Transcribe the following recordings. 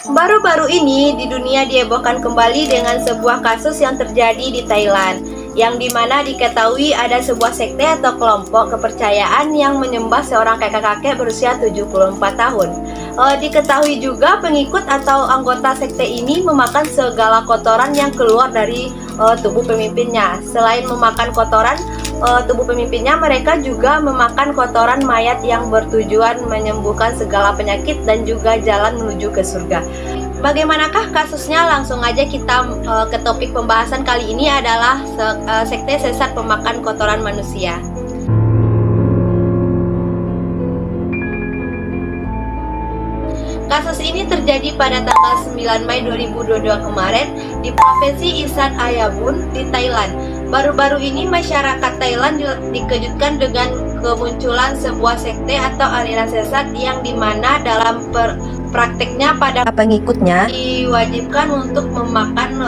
Baru-baru ini di dunia dihebohkan kembali dengan sebuah kasus yang terjadi di Thailand, yang dimana diketahui ada sebuah sekte atau kelompok kepercayaan yang menyembah seorang kakek-kakek berusia 74 tahun. Diketahui juga pengikut atau anggota sekte ini memakan segala kotoran yang keluar dari tubuh pemimpinnya. Selain memakan kotoran tubuh pemimpinnya, mereka juga memakan kotoran mayat yang bertujuan menyembuhkan segala penyakit dan juga jalan menuju ke surga. Bagaimanakah kasusnya? Langsung aja kita ke topik pembahasan kali ini adalah sekte sesat pemakan kotoran manusia. Kasus ini terjadi pada tanggal 9 Mei 2022 kemarin di Provinsi Isan Ayabun di Thailand. Baru-baru ini masyarakat Thailand dikejutkan dengan kemunculan sebuah sekte atau aliran sesat yang dimana dalam prakteknya pada pengikutnya diwajibkan untuk memakan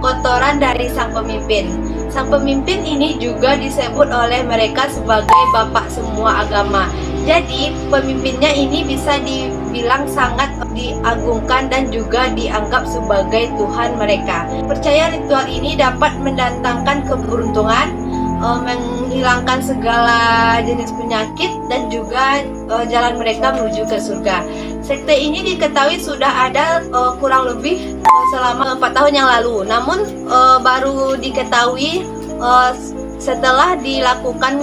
kotoran dari sang pemimpin. Sang pemimpin ini juga disebut oleh mereka sebagai bapak semua agama. Jadi pemimpinnya ini bisa dibilang sangat diagungkan dan juga dianggap sebagai Tuhan mereka. Percaya ritual ini dapat mendatangkan keberuntungan, menghilangkan segala jenis penyakit dan juga jalan mereka menuju ke surga. Sekte ini diketahui sudah ada kurang lebih selama 4 tahun yang lalu. Namun baru diketahui setelah dilakukan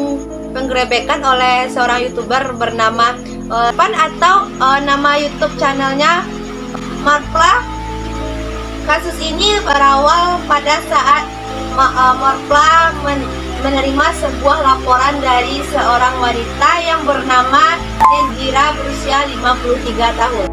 penggerebekan oleh seorang YouTuber bernama Pan atau nama YouTube channelnya Marpla. Kasus ini berawal pada saat Marpla menerima sebuah laporan dari seorang wanita yang bernama Nenjira berusia 53 tahun.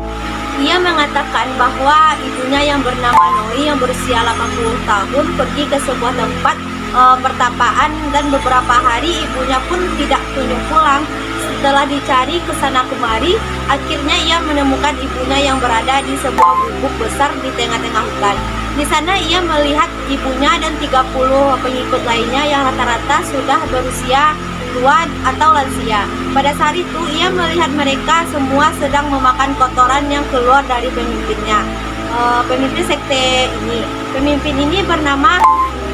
Ia mengatakan bahwa ibunya yang bernama Noi yang berusia 80 tahun pergi ke sebuah tempat pertapaan dan beberapa hari ibunya pun tidak kunjung pulang. Setelah dicari ke sana kemari, akhirnya ia menemukan ibunya yang berada di sebuah gubuk besar di tengah-tengah hutan. Di sana ia melihat ibunya dan 30 pengikut lainnya yang rata-rata sudah berusia tua atau lansia. Pada saat itu ia melihat mereka semua sedang memakan kotoran yang keluar dari pemimpinnya. Pemimpin sekte ini. Pemimpin ini bernama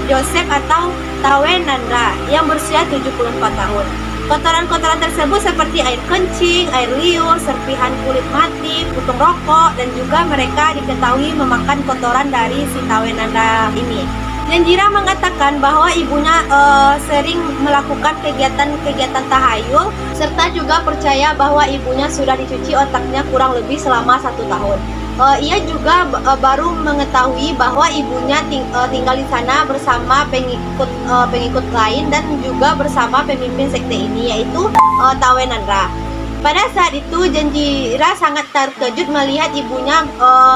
Joseph atau Tawenanda yang berusia 74 tahun. Kotoran-kotoran tersebut seperti air kencing, air liur, serpihan kulit mati, putung rokok, dan juga mereka diketahui memakan kotoran dari si Tawenanda ini. Nenjira mengatakan bahwa ibunya sering melakukan kegiatan-kegiatan tahayul, serta juga percaya bahwa ibunya sudah dicuci otaknya kurang lebih selama 1 tahun. Ia juga baru mengetahui bahwa ibunya tinggal di sana bersama pengikut lain dan juga bersama pemimpin sekte ini, yaitu Tawenanda. Pada saat itu Nenjira sangat terkejut melihat ibunya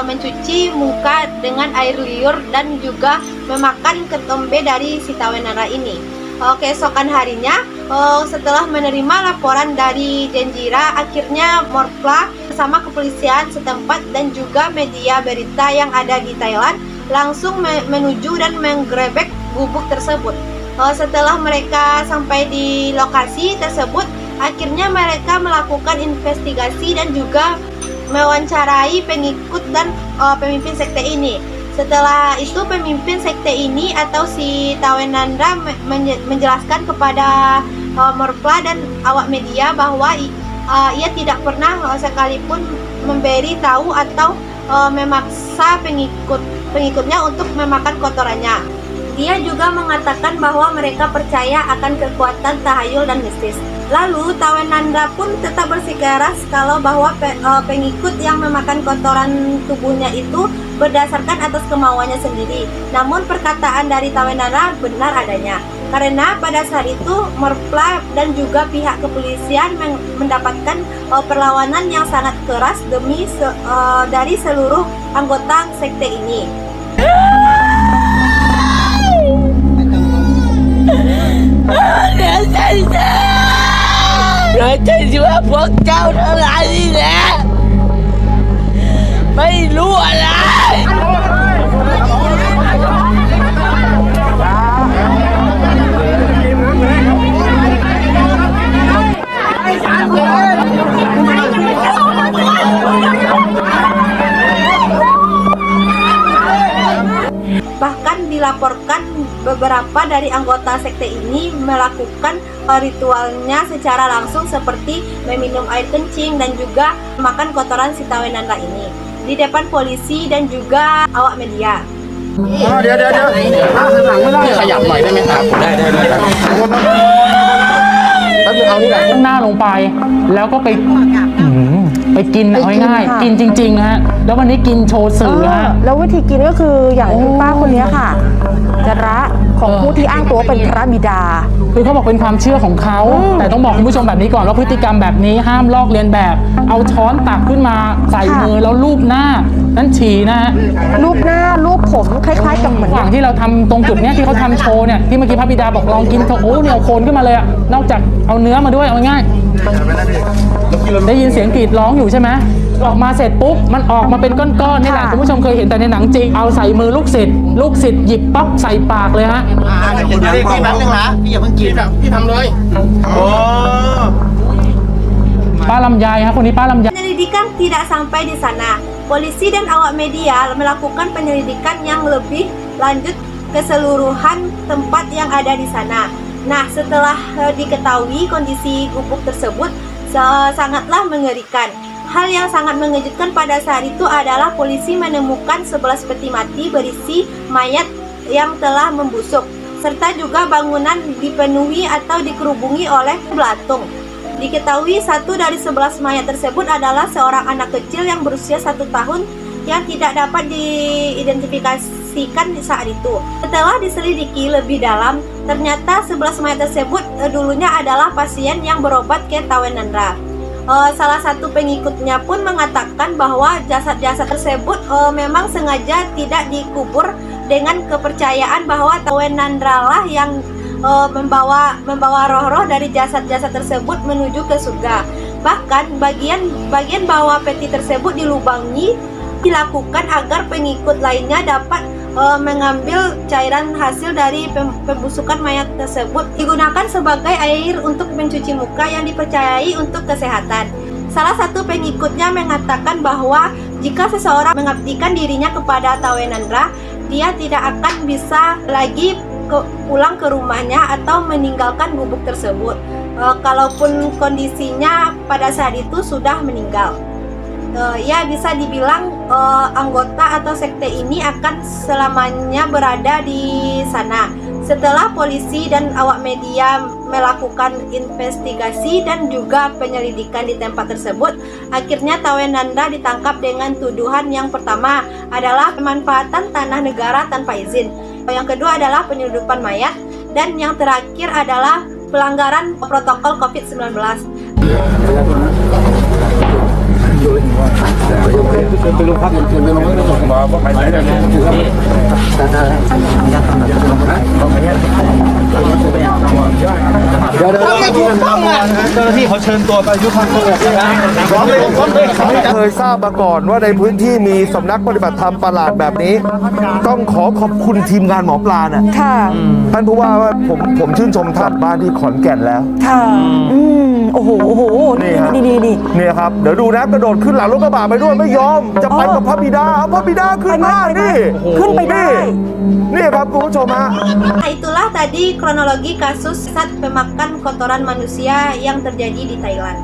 mencuci muka dengan air liur dan juga memakan ketombe dari si Tawenanda ini. Keesokan harinya, setelah menerima laporan dari Nenjira, akhirnya Marpla bersama kepolisian setempat dan juga media berita yang ada di Thailand langsung menuju dan menggerebek gubuk tersebut. Setelah mereka sampai di lokasi tersebut, akhirnya mereka melakukan investigasi dan juga mewawancarai pengikut dan pemimpin sekte ini. Setelah itu pemimpin sekte ini atau si Tawenanda menjelaskan kepada Marpla dan awak media bahwa ia tidak pernah sekalipun memberi tahu atau memaksa pengikutnya untuk memakan kotorannya. Dia juga mengatakan bahwa mereka percaya akan kekuatan tahayul dan mistis. Lalu Tawenanda pun tetap bersikeras kalau bahwa pengikut yang memakan kotoran tubuhnya itu berdasarkan atas kemauannya sendiri. Namun perkataan dari Tawenanda benar adanya. Karena pada saat itu Marpla dan juga pihak kepolisian mendapatkan perlawanan yang sangat keras dari seluruh anggota sekte ini. Rồi chơi giữa Phật cháu nó lại đi nè. Mày lúa lại. dilaporkan beberapa dari anggota sekte ini melakukan ritualnya secara langsung seperti meminum air kencing dan juga makan kotoran si Tawenanda ini di depan polisi dan juga awak media. เดี๋ยวขยับหน่อยได้ไหมครับได้เอานี่แหละ ข้างหน้าลงไปแล้วก็ไปกินเอาง่ายๆกินจริงๆฮะแล้ววันนี้กินโชว์สื่อฮะ แล้ววิธีกินก็คืออย่างคุณป้าคนนี้ค่ะจะระของผู้ที่อ้างตัวเป็นพระบิดา คือเขาบอกเป็นความเชื่อของเขาแต่ต้องบอกคุณผู้ชมแบบนี้ก่อนว่าพฤติกรรมแบบนี้ห้ามลอกเลียนแบบ เอาช้อนตักขึ้นมาใส่มือแล้วลูบหน้านั่นฉี่นะฮะ รูปหน้ารูปผมคล้ายๆกับเหมือน ระหว่างที่เราทำตรงจุดเนี้ยที่เขาทำโชว์เนี่ยที่เมื่อกี้พระบิดาบอกลองกินเถอะโอ้เนี่ยเอาโคนขึ้นมาเลยอะนอกจากเอาเนื้อมาด้วยเอาง่ายได้ยินเสียงกรีดร้องอยู่ใช่ไหมออกมาเสร็จปุ๊บมันออกมาเป็นก้อนๆนี่แหละคุณผู้ชมเคยเห็นแต่ในหนังจริงเอาใส่มือลูกศิษย์หยิบปั๊บใส่ปากเลยฮะ เดี๋ยวพี่แป๊บนึงนะพี่อย่าเพิ่งกินพี่ทำเลยโอ้ ป้าลำไยฮะคนนี้ป้าลำไย Penyelidikan tidak sampai di sana. Polisi dan awak media melakukan penyelidikan yang lebih lanjut keseluruhan tempat yang ada di sana. Nah, setelah diketahui kondisi gubuk tersebut sangatlah mengerikan. Hal yang sangat mengejutkan pada saat itu adalah polisi menemukan 11 peti mati berisi mayat yang telah membusuk, serta juga bangunan dipenuhi atau dikerubungi oleh belatung. Diketahui satu dari 11 mayat tersebut adalah seorang anak kecil yang berusia 1 tahun yang tidak dapat diidentifikasikan saat itu. Setelah diselidiki lebih dalam, ternyata 11 mayat tersebut dulunya adalah pasien yang berobat ke Tawenanda. Salah satu pengikutnya pun mengatakan bahwa jasad-jasad tersebut memang sengaja tidak dikubur dengan kepercayaan bahwa Tawenanda lah yang membawa roh-roh dari jasad-jasad tersebut menuju ke surga. Bahkan bagian bawah peti tersebut dilubangi dilakukan agar pengikut lainnya dapat mengambil cairan hasil dari pembusukan mayat tersebut, digunakan sebagai air untuk mencuci muka yang dipercayai untuk kesehatan. Salah satu pengikutnya mengatakan bahwa jika seseorang mengabdikan dirinya kepada Tawenanda, dia tidak akan bisa lagi pulang ke rumahnya atau meninggalkan gubuk tersebut. Kalaupun kondisinya pada saat itu sudah meninggal, ya bisa dibilang anggota atau sekte ini akan selamanya berada di sana. Setelah polisi dan awak media melakukan investigasi dan juga penyelidikan di tempat tersebut, akhirnya Tawenanda ditangkap dengan tuduhan yang pertama adalah pemanfaatan tanah negara tanpa izin. Yang kedua adalah penyeludupan mayat, dan yang terakhir adalah pelanggaran protokol COVID-19.เคยทราบมาก่อนว่าในพื้นที่มีสำนักปฏิบัติธรรมประหลาดแบบนี้ ต้องขอบคุณทีมงานหมอปลาน่ะ ค่ะ ท่านผู้ว่าผมชื่นชมท่านบ้านที่ขอนแก่นแล้ว ค่ะโอ้โหดี เนี่ยครับเดี๋ยวดูนะกระโดดขึ้นหลังรถกระบะไปด้วยไม่ยอมจะไปกับพระบิดาเอาพระบิดาขึ้นมานี่ ขึ้นไปได้ นี่ครับคุณผู้ชมฮะ Nah, itulah tadi kronologi kasus saat pemakan kotoran manusia yang terjadi di Thailand.